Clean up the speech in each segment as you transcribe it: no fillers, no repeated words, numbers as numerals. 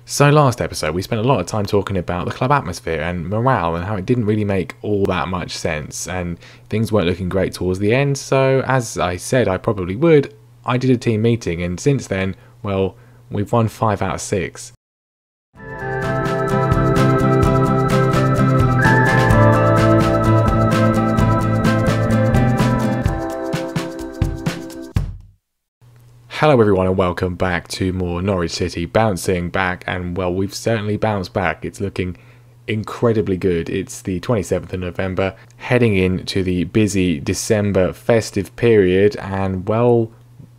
So last episode we spent a lot of time talking about the club atmosphere and morale and how it didn't really make all that much sense and things weren't looking great towards the end. So as I said I probably would, I did a team meeting, and since then, well, we've won 5 out of 6. Hello everyone and welcome back to more Norwich City, bouncing back, and well, we've certainly bounced back. It's looking incredibly good. It's the 27th of November, heading into the busy December festive period, and well,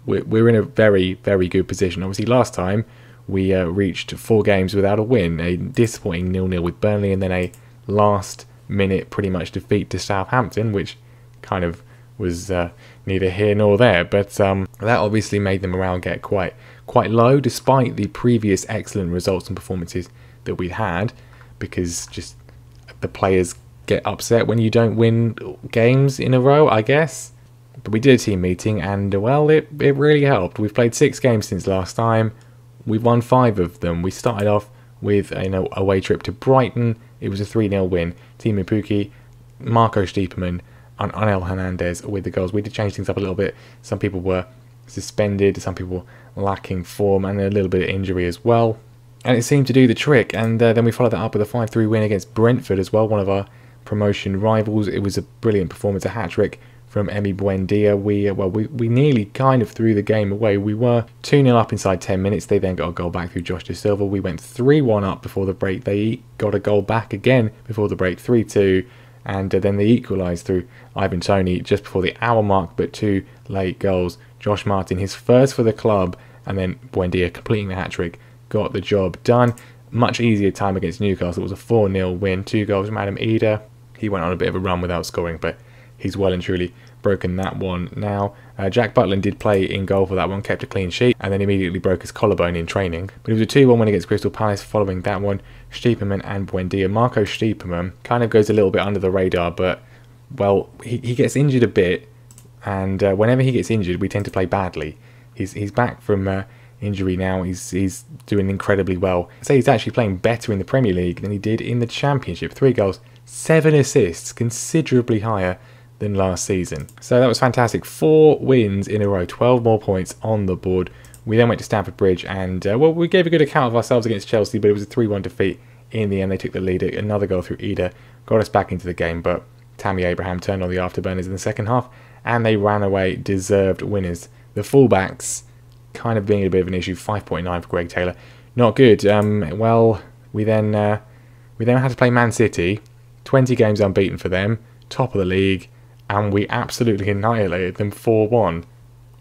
we're in a very, very good position. Obviously last time we reached 4 games without a win, a disappointing 0-0 with Burnley, and then a last minute pretty much defeat to Southampton, which kind of was neither here nor there, but that obviously made the morale get quite low, despite the previous excellent results and performances that we'd had, because just the players get upset when you don't win games in a row, I guess. But we did a team meeting, and well, it really helped. We've played 6 games since last time. We've won 5 of them. We started off with an away trip to Brighton. It was a 3-0 win. Timu Pukki, Marco Stiepermann and Anel Hernandez with the goals. We did change things up a little bit. Some people were suspended, some people lacking form, and a little bit of injury as well. And it seemed to do the trick. And then we followed that up with a 5-3 win against Brentford as well, one of our promotion rivals. It was a brilliant performance, a hat-trick from Emi Buendia. We nearly kind of threw the game away. We were 2-0 up inside 10 minutes. They then got a goal back through Josh De Silva. We went 3-1 up before the break. They got a goal back again before the break, 3-2. And then they equalised through Ivan Toney just before the hour mark, but 2 late goals. Josh Martin, his first for the club, and then Buendia completing the hat-trick, got the job done. Much easier time against Newcastle. It was a 4-0 win, 2 goals from Adam Eder. He went on a bit of a run without scoring, but he's well and truly broken that one now. Jack Butland did play in goal for that one, kept a clean sheet, and then immediately broke his collarbone in training. But it was a 2-1 win against Crystal Palace following that one. Stiepermann and Buendia. Marco Stiepermann kind of goes a little bit under the radar, but well, he gets injured a bit, and whenever he gets injured we tend to play badly. He's back from injury now. He's doing incredibly well. I'd say he's actually playing better in the Premier League than he did in the Championship. 3 goals, 7 assists, considerably higher than last season. So that was fantastic. 4 wins in a row, 12 more points on the board. We then went to Stamford Bridge, and well, we gave a good account of ourselves against Chelsea, but it was a 3-1 defeat in the end. They took the lead. Another goal through Eder got us back into the game, but Tammy Abraham turned on the afterburners in the second half, and they ran away deserved winners. The fullbacks kind of being a bit of an issue. 5.9 for Greg Taylor, not good. Well, we then had to play Man City. 20 games unbeaten for them, top of the league, and we absolutely annihilated them 4-1.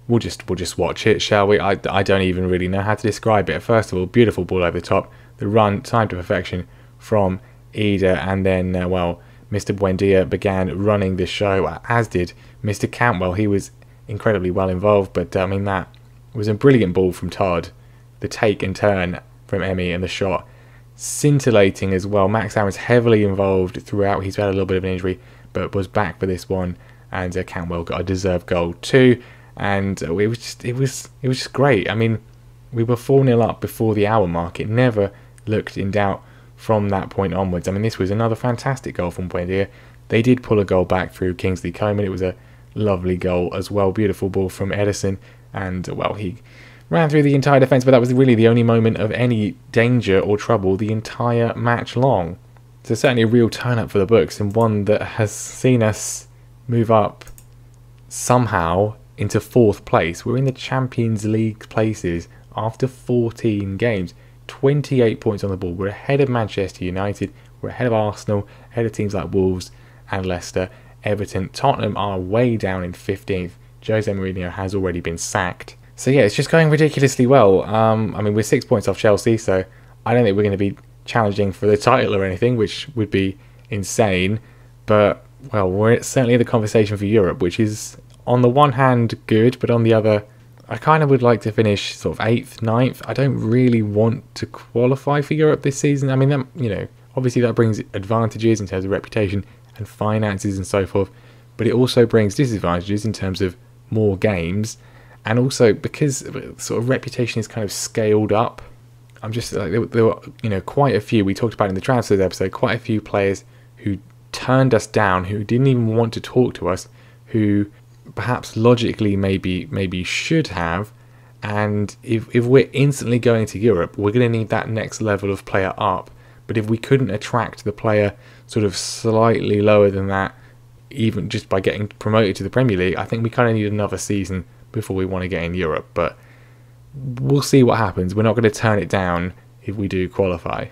We'll just watch it, shall we? I don't even really know how to describe it. First of all, beautiful ball over the top. The run, timed to perfection from Eder, and then, well, Mr. Buendia began running the show, as did Mr. Cantwell. He was incredibly well involved, but I mean, that was a brilliant ball from Todd. The take and turn from Emi and the shot, scintillating as well. Max Aaron's heavily involved throughout. He's had a little bit of an injury, but was back for this one, and Cantwell got a deserved goal too. And it was just great. I mean, we were 4-0 up before the hour mark. It never looked in doubt from that point onwards. I mean, this was another fantastic goal from Buendia. They did pull a goal back through Kingsley Coman. It was a lovely goal as well. Beautiful ball from Ederson, and well, he ran through the entire defence, but that was really the only moment of any danger or trouble the entire match long. So certainly a real turn-up for the books, and one that has seen us move up somehow into 4th place. We're in the Champions League places after 14 games. 28 points on the board. We're ahead of Manchester United. We're ahead of Arsenal, ahead of teams like Wolves and Leicester. Everton, Tottenham are way down in 15th. Jose Mourinho has already been sacked. So yeah, it's just going ridiculously well. I mean, we're 6 points off Chelsea, so I don't think we're going to be challenging for the title or anything, which would be insane. But, well, we're certainly in the conversation for Europe, which is on the one hand good, but on the other, I kind of would like to finish sort of 8th, 9th. I don't really want to qualify for Europe this season. I mean, that, you know, obviously that brings advantages in terms of reputation and finances and so forth, but it also brings disadvantages in terms of more games, and also because sort of reputation is kind of scaled up I'm just like, there were, you know, quite a few, we talked about in the transfers episode, quite a few players who turned us down, who didn't even want to talk to us, who perhaps logically maybe should have. And if we're instantly going to Europe, we're going to need that next level of player up. But if we couldn't attract the player sort of slightly lower than that, even just by getting promoted to the Premier League, I think we kind of need another season before we want to get in Europe. But we'll see what happens. We're not going to turn it down if we do qualify.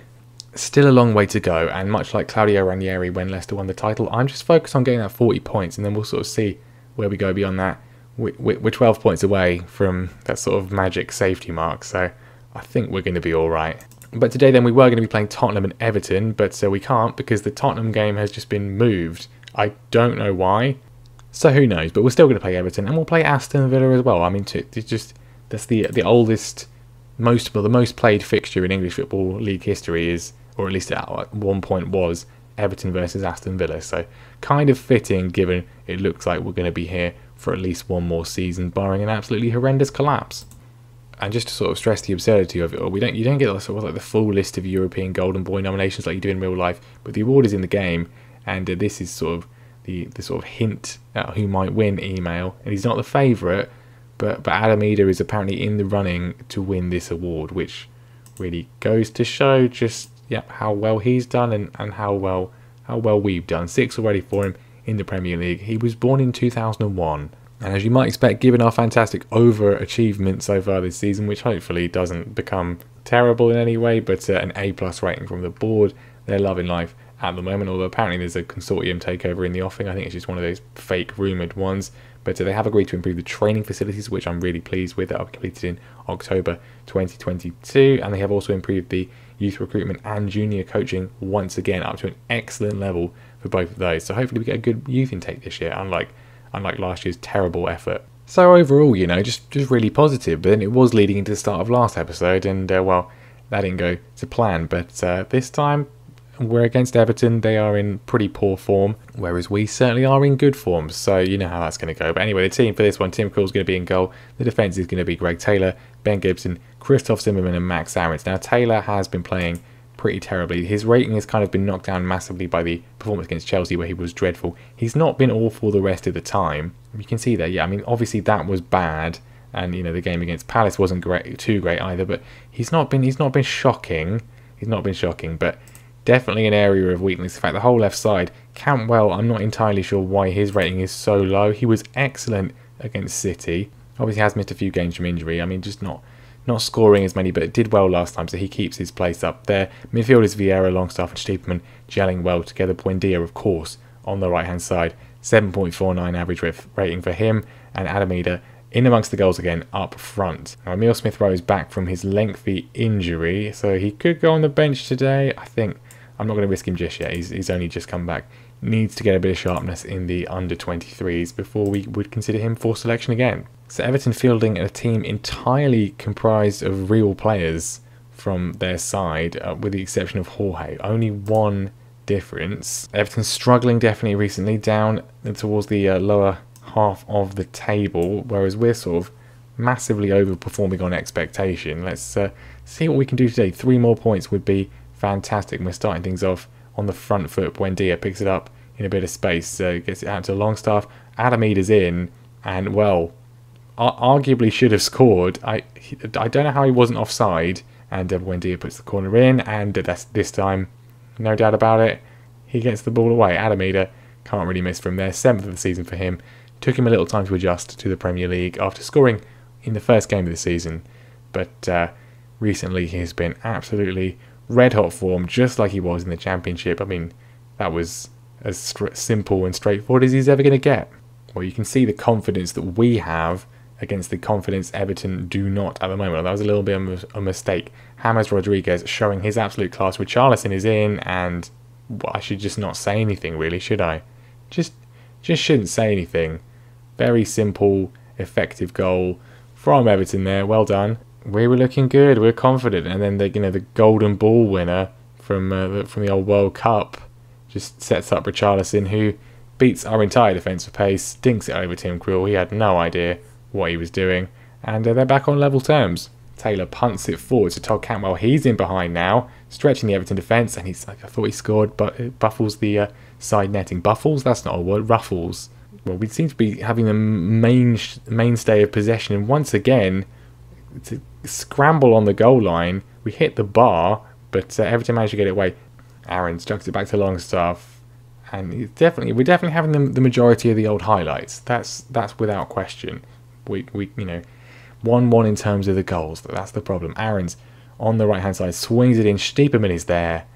Still a long way to go, and much like Claudio Ranieri when Leicester won the title, I'm just focused on getting that 40 points, and then we'll sort of see where we go beyond that. We're 12 points away from that sort of magic safety mark, so I think we're going to be alright. But today then we were going to be playing Tottenham and Everton, but we can't because the Tottenham game has just been moved. I don't know why, so who knows, but we're still going to play Everton, and we'll play Aston Villa as well. I mean, that's the oldest, the most played fixture in English Football League history is, or at least at one point was, Everton versus Aston Villa, so kind of fitting given it looks like we're going to be here for at least one more season, barring an absolutely horrendous collapse. And just to sort of stress the absurdity of it all, you don't get sort of like the full list of European Golden Boy nominations like you do in real life, but the award is in the game, and this is sort of the sort of hint at who might win email, and he's not the favourite, but Adamida is apparently in the running to win this award, which really goes to show just how well he's done and how well we've done. 6 already for him in the Premier League. He was born in 2001, and as you might expect, given our fantastic overachievement so far this season, which hopefully doesn't become terrible in any way, but an A+ rating from the board, they're loving life at the moment, although apparently there's a consortium takeover in the offing. I think it's just one of those fake rumoured ones, but they have agreed to improve the training facilities, which I'm really pleased with. That will be completed in October 2022, and they have also improved the youth recruitment and junior coaching once again up to an excellent level for both of those. So hopefully we get a good youth intake this year, unlike last year's terrible effort. So overall, you know, just really positive. But then it was leading into the start of last episode, and well, that didn't go to plan. But this time we're against Everton. They are in pretty poor form, whereas we certainly are in good form. So you know how that's going to go. But anyway, the team for this one, Tim Krul's going to be in goal. The defence is going to be Greg Taylor, Ben Gibson, Christoph Zimmerman and Max Aarons. Now Taylor has been playing pretty terribly. His rating has kind of been knocked down massively by the performance against Chelsea, where he was dreadful. He's not been awful the rest of the time. You can see that. Yeah, I mean, obviously that was bad, and you know the game against Palace wasn't too great either. But he's not been shocking. He's not been shocking, but definitely an area of weakness. In fact, the whole left side, Campbell, I'm not entirely sure why his rating is so low. He was excellent against City. Obviously has missed a few games from injury. I mean, just not scoring as many, but it did well last time, so he keeps his place up there. Midfielders Vieira, Longstaff and Stiepermann gelling well together. Buendia, of course, on the right-hand side. 7.49 average rating for him, and Adamida in amongst the goals again up front. Now, Emile Smith-Rowe is back from his lengthy injury, so he could go on the bench today. I think I'm not going to risk him just yet. He's only just come back. Needs to get a bit of sharpness in the under-23s before we would consider him for selection again. So Everton fielding a team entirely comprised of real players from their side, with the exception of Jorge. Only one difference. Everton struggling definitely recently, down towards the lower half of the table, whereas we're sort of massively overperforming on expectation. Let's see what we can do today. 3 more points would be fantastic. We're starting things off on the front foot. Buendia picks it up in a bit of space, gets it out to Longstaff. Adamida's in, and well, arguably should have scored. I don't know how he wasn't offside, and Buendia puts the corner in, and this time, no doubt about it, he gets the ball away. Adamida can't really miss from there. 7th of the season for him. Took him a little time to adjust to the Premier League after scoring in the first game of the season, but recently he's been absolutely red hot form, just like he was in the Championship. I mean, that was as simple and straightforward as he's ever going to get. Well, you can see the confidence that we have against the confidence Everton do not at the moment. That was a little bit of a mistake. James Rodriguez showing his absolute class. Richarlison is in, and well, I should just not say anything, really, should I? Just shouldn't say anything. Very simple, effective goal from Everton there. Well done. We were looking good. We were confident, and then the golden ball winner from the old World Cup just sets up Richarlison, who beats our entire defensive pace, stinks it over Tim Krul. He had no idea what he was doing, and they're back on level terms. Taylor punts it forward to Todd Cantwell. He's in behind now, stretching the Everton defence, and he's like, I thought he scored, but it buffles the side netting. Buffles? That's not a word. Ruffles. Well, we seem to be having the mainstay of possession, and once again, to scramble on the goal line. We hit the bar, but Everton managed to get it away. Aarons chucks it back to Longstaff, and we're definitely having the majority of the old highlights. That's without question. We 1-1 in terms of the goals. That's the problem. Aarons on the right hand side swings it in. Stiepermann is there.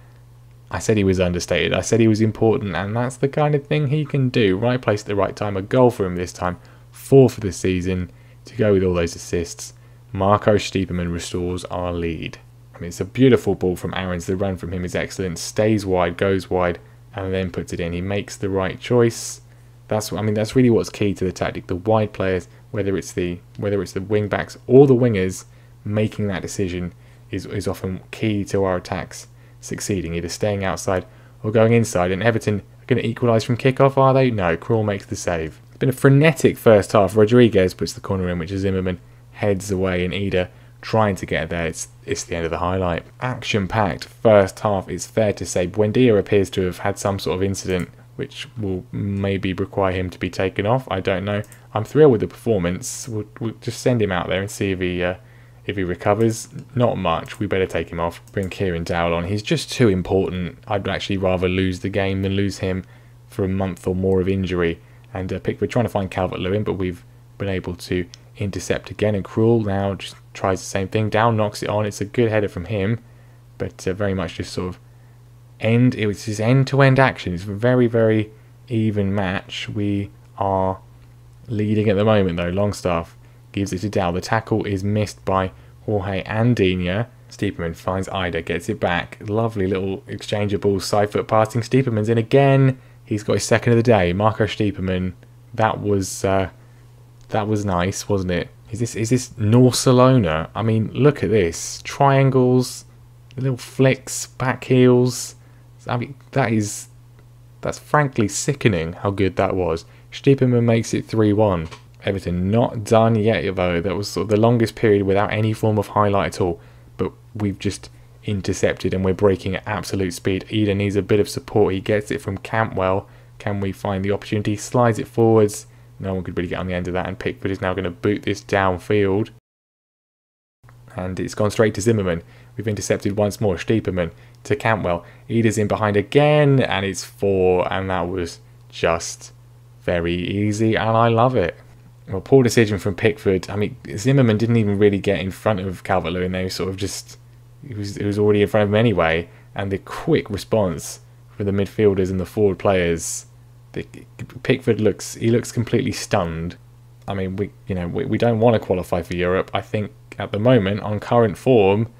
I said he was understated. I said he was important, and that's the kind of thing he can do. Right place at the right time. A goal for him this time. 4 for the season to go with all those assists. Marco Stiepermann restores our lead. I mean, it's a beautiful ball from Aarons. The run from him is excellent. Stays wide, goes wide, and then puts it in. He makes the right choice. That's really what's key to the tactic. The wide players, whether it's the wing backs or the wingers, making that decision is often key to our attacks succeeding, either staying outside or going inside. And Everton are going to equalise from kickoff, are they? No, Krul makes the save. It's been a frenetic first half. Rodriguez puts the corner in, which is Zimmerman heads away, and Ida trying to get there. It's the end of the highlight. Action-packed first half, it's fair to say. Buendia appears to have had some sort of incident which will maybe require him to be taken off. I don't know. I'm thrilled with the performance. We'll just send him out there and see if he recovers. Not much. We better take him off. Bring Kieran Dowell on. He's just too important. I'd actually rather lose the game than lose him for a month or more of injury. And we're trying to find Calvert-Lewin, but we've been able to intercept again. And Krul now just tries the same thing. Dowell knocks it on. It's a good header from him, but very much just sort of it was his end-to-end action. It's a very, very even match. We are leading at the moment, though. Longstaff gives it to Dowell. The tackle is missed by Jorge and Digne. Stiepermann finds Ida, gets it back. Lovely little exchange of balls, side foot passing. Stiepermann's in again. He's got his second of the day. Marco Stiepermann. That was nice, wasn't it? Is this Norcelona? I mean, look at this. Triangles, little flicks, back heels. I mean, that's frankly sickening how good that was. Stiepermann makes it 3-1. Everton not done yet, though. That was sort of the longest period without any form of highlight at all. But we've just intercepted and we're breaking at absolute speed. Ida needs a bit of support. He gets it from Cantwell. Can we find the opportunity? Slides it forwards. No one could really get on the end of that, and Pickford is now going to boot this downfield. And it's gone straight to Zimmerman. We've intercepted once more. Stiepermann to Cantwell. Ida's in behind again, and it's 4, and that was just very easy, and I love it. Well, poor decision from Pickford. I mean, Zimmerman didn't even really get in front of Calvert-Lewin. They sort of just... It was already in front of him anyway, and the quick response for the midfielders and the forward players... Pickford looks completely stunned. I mean, we don't want to qualify for Europe. I think at the moment, on current form,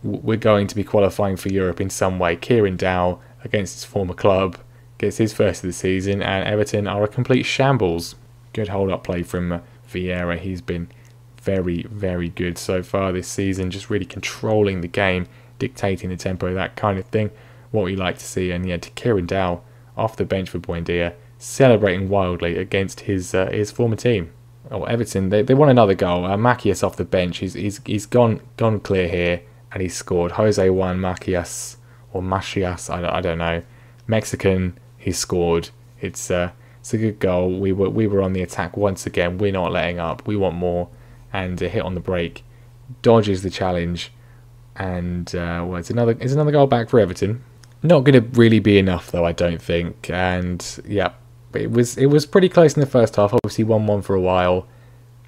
we're going to be qualifying for Europe in some way. Kieran Dowell against his former club gets his first of the season, and Everton are a complete shambles. Good hold-up play from Vieira. He's been very, very good so far this season, just really controlling the game, dictating the tempo, that kind of thing. What we like to see. And yeah, to Kieran Dowell off the bench for Buendia, celebrating wildly against his former team. Oh, Everton, they want another goal. Macias off the bench. He's gone clear here, and he's scored. Jose Juan Macias, or Macias, I don't know. Mexican, he's scored. It's a good goal. We were on the attack once again. We're not letting up. We want more. And a hit on the break dodges the challenge, and it's another goal back for Everton. Not going to really be enough, though, I don't think. And yeah, it was pretty close in the first half. Obviously 1-1 for a while,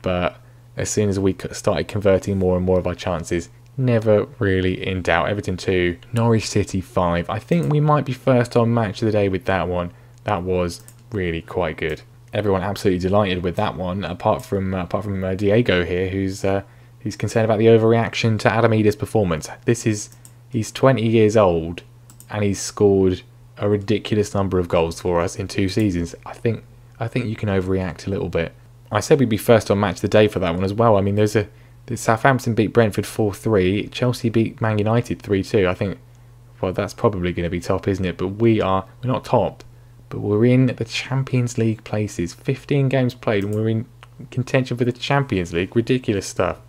but as soon as we started converting more and more of our chances, never really in doubt. Everton 2, Norwich City 5. I think we might be first on match of the day with that one. That was really quite good. Everyone absolutely delighted with that one, apart from Diego here, who's concerned about the overreaction to Adam Ida's performance. He's 20 years old, and he's scored a ridiculous number of goals for us in 2 seasons. I think you can overreact a little bit. I said we'd be first on match of the day for that one as well. I mean, the Southampton beat Brentford 4-3. Chelsea beat Man United 3-2. I think, well, that's probably going to be top, isn't it? But we're not top, but we're in the Champions League places. 15 games played, and we're in contention for the Champions League. Ridiculous stuff.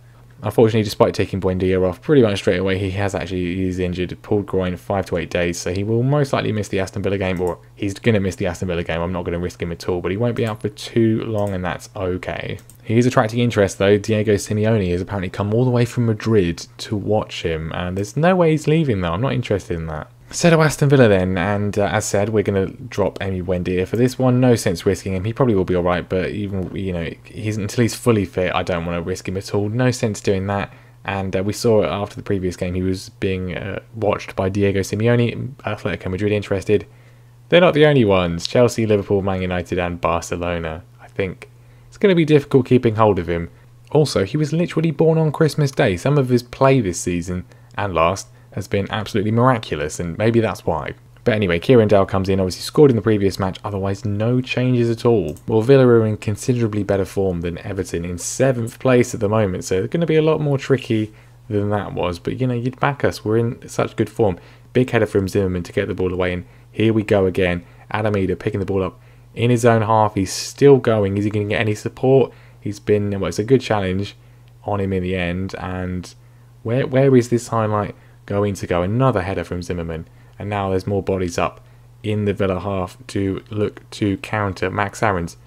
Unfortunately, despite taking Buendia off pretty much straight away, he's injured, pulled groin, 5 to 8 days, so he will most likely miss the Aston Villa game, or he's going to miss the Aston Villa game. I'm not going to risk him at all, but he won't be out for too long, and that's okay. He is attracting interest though. Diego Simeone has apparently come all the way from Madrid to watch him, and there's no way he's leaving though. I'm not interested in that. So to Aston Villa then, and as said, we're going to drop Emi Buendia for this one. No sense risking him. He probably will be alright, but even, you know, until he's fully fit, I don't want to risk him at all. No sense doing that. And we saw it after the previous game. He was being watched by Diego Simeone. Atletico Madrid interested. They're not the only ones. Chelsea, Liverpool, Man United and Barcelona. I think it's going to be difficult keeping hold of him. Also, he was literally born on Christmas Day. Some of his play this season and last has been absolutely miraculous, and maybe that's why. But anyway, Kieran Dale comes in, obviously scored in the previous match, otherwise no changes at all. Well, Villa are in considerably better form than Everton, in 7th place at the moment, so it's going to be a lot more tricky than that was. But, you know, you'd back us, we're in such good form. Big header from Zimmerman to get the ball away, and here we go again. Adam Eder picking the ball up in his own half, he's still going. Is he going to get any support? He's been, well, it's a good challenge on him in the end, and where is this highlight going to go? Another header from Zimmerman, and now there's more bodies up in the Villa half to look to counter. Max Aarons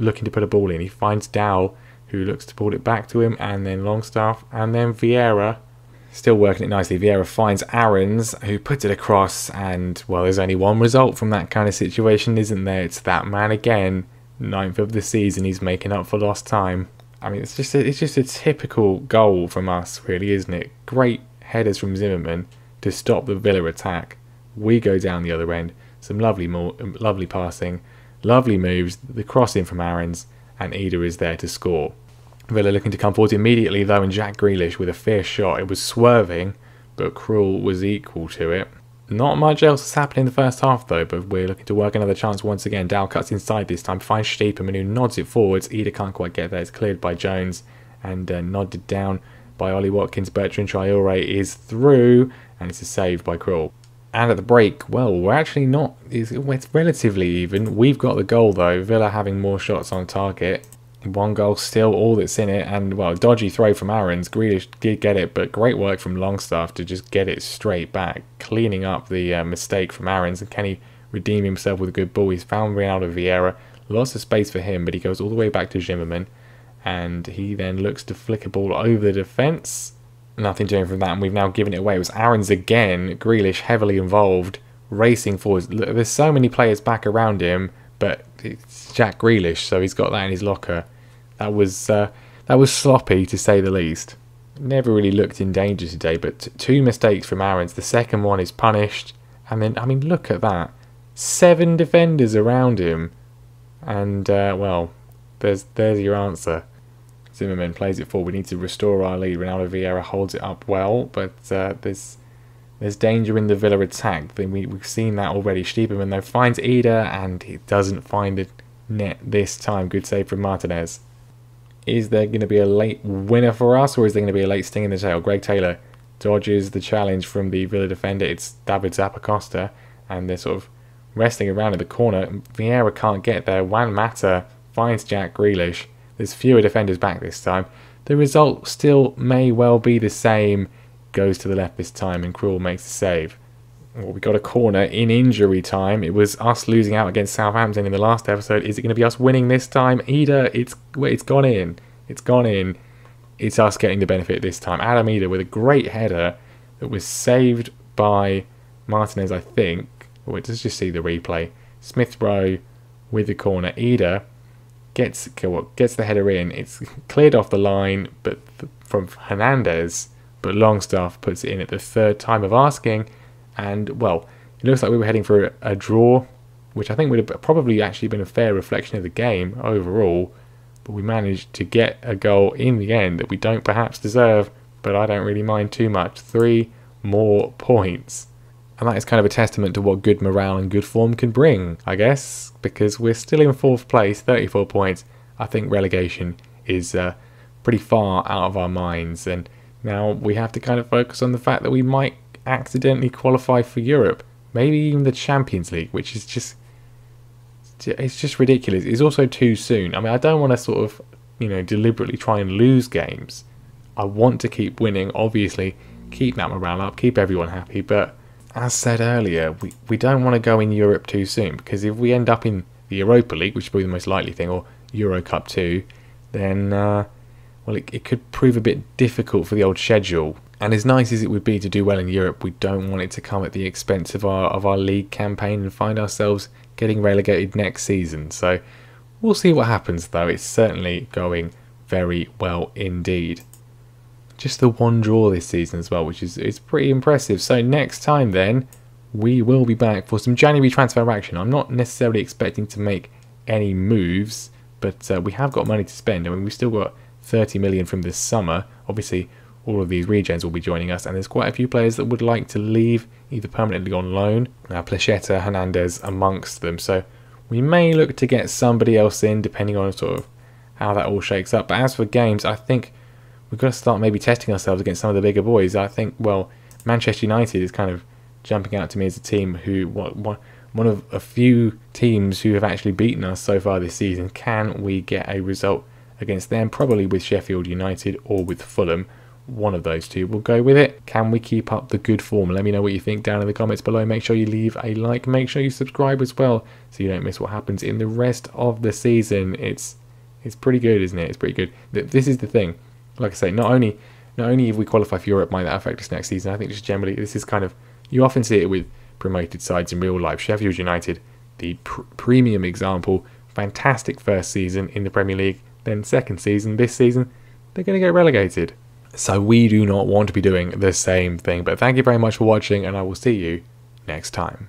looking to put a ball in. He finds Dow, who looks to pull it back to him, and then Longstaff, and then Vieira. Still working it nicely. Vieira finds Aarons, who puts it across, and, well, there's only one result from that kind of situation, isn't there? It's that man again, 9th of the season. He's making up for lost time. I mean, it's just a typical goal from us, really, isn't it? Great headers from Zimmerman to stop the Villa attack. We go down the other end. Some lovely passing, lovely moves, the cross in from Aarons, and Eder is there to score. Villa looking to come forward immediately though, and Jack Grealish with a fierce shot. It was swerving, but Krul was equal to it. Not much else has happened in the first half though, but we're looking to work another chance once again. Dow cuts inside this time, finds Stiepermann, who nods it forwards. Eder can't quite get there. It's cleared by Jones and nodded down by Ollie Watkins. Bertrand Traore is through, and it's a save by Krul. And at the break, well, we're actually not, it's relatively even. We've got the goal though, Villa having more shots on target. One goal still all that's in it, and, well, dodgy throw from Aarons. Grealish did get it, but great work from Longstaff to just get it straight back, cleaning up the mistake from Aarons. And can he redeem himself with a good ball? He's found Ronaldo Vieira, lots of space for him, but he goes all the way back to Zimmerman, and he then looks to flick a ball over the defence. Nothing doing from that, and we've now given it away. It was Aarons again. Grealish heavily involved, racing forwards. Look, there's so many players back around him, but it's Jack Grealish, so he's got that in his locker. That was sloppy, to say the least. Never really looked in danger today, but 2 mistakes from Aarons. The second one is punished, and then, I mean, look at that. 7 defenders around him, and, well, there's your answer. Zimmerman plays it forward. We need to restore our lead. Ronaldo Vieira holds it up well, but there's danger in the Villa attack. We've seen that already. Stiepermann, though, finds Eder, and he doesn't find the net this time. Good save from Martinez. Is there going to be a late winner for us, or is there going to be a late sting in the tail? Greg Taylor dodges the challenge from the Villa defender. It's David Zappacosta, and they're sort of resting around in the corner. Vieira can't get there. Juan Mata finds Jack Grealish. There's fewer defenders back this time. The result still may well be the same. Goes to the left this time, and Krul makes the save. Well, we got a corner in injury time. It was us losing out against Southampton in the last episode. Is it going to be us winning this time? Eder, it's gone in. It's gone in. It's us getting the benefit this time. Adam Eder with a great header that was saved by Martinez, I think. Let's just see the replay. Smith Rowe with the corner. Eder gets the header in. It's cleared off the line, but from Hernandez. But Longstaff puts it in at the 3rd time of asking. And, well, it looks like we were heading for a draw, which I think would have probably actually been a fair reflection of the game overall. But we managed to get a goal in the end that we don't perhaps deserve, but I don't really mind too much. 3 more points. And that is kind of a testament to what good morale and good form can bring, I guess, because we're still in 4th place, 34 points. I think relegation is pretty far out of our minds, and now we have to kind of focus on the fact that we might accidentally qualify for Europe, maybe even the Champions League, which is just ridiculous. It's also too soon. I mean, I don't want to sort of, deliberately try and lose games, I want to keep winning, obviously, keep that morale up, keep everyone happy, but as said earlier, we don't want to go in Europe too soon, because if we end up in the Europa League, which is probably the most likely thing, or Euro Cup 2, then it could prove a bit difficult for the old schedule. And as nice as it would be to do well in Europe, we don't want it to come at the expense of our league campaign and find ourselves getting relegated next season. So we'll see what happens, though. It's certainly going very well indeed. Just the one draw this season as well, which is pretty impressive. So next time then, we will be back for some January transfer action. I'm not necessarily expecting to make any moves, but we have got money to spend. I mean, we've still got 30 million from this summer. Obviously, all of these regens will be joining us, and there's quite a few players that would like to leave, either permanently on loan. Placheta, Hernandez amongst them. So we may look to get somebody else in, depending on sort of how that all shakes up. But as for games, I think we've got to start maybe testing ourselves against some of the bigger boys. I think, well, Manchester United is kind of jumping out to me as a team who, one of a few teams who have actually beaten us so far this season. Can we get a result against them? Probably with Sheffield United or with Fulham. One of those two will go with it. Can we keep up the good form? Let me know what you think down in the comments below. Make sure you leave a like. Make sure you subscribe as well, so you don't miss what happens in the rest of the season. It's pretty good, isn't it? It's pretty good. This is the thing. Like I say, not only if we qualify for Europe might that affect us next season, I think just generally this is kind of, you often see it with promoted sides in real life. Sheffield United, the premium example, fantastic first season in the Premier League, then second season, this season, they're going to get relegated. So we do not want to be doing the same thing. But thank you very much for watching, and I will see you next time.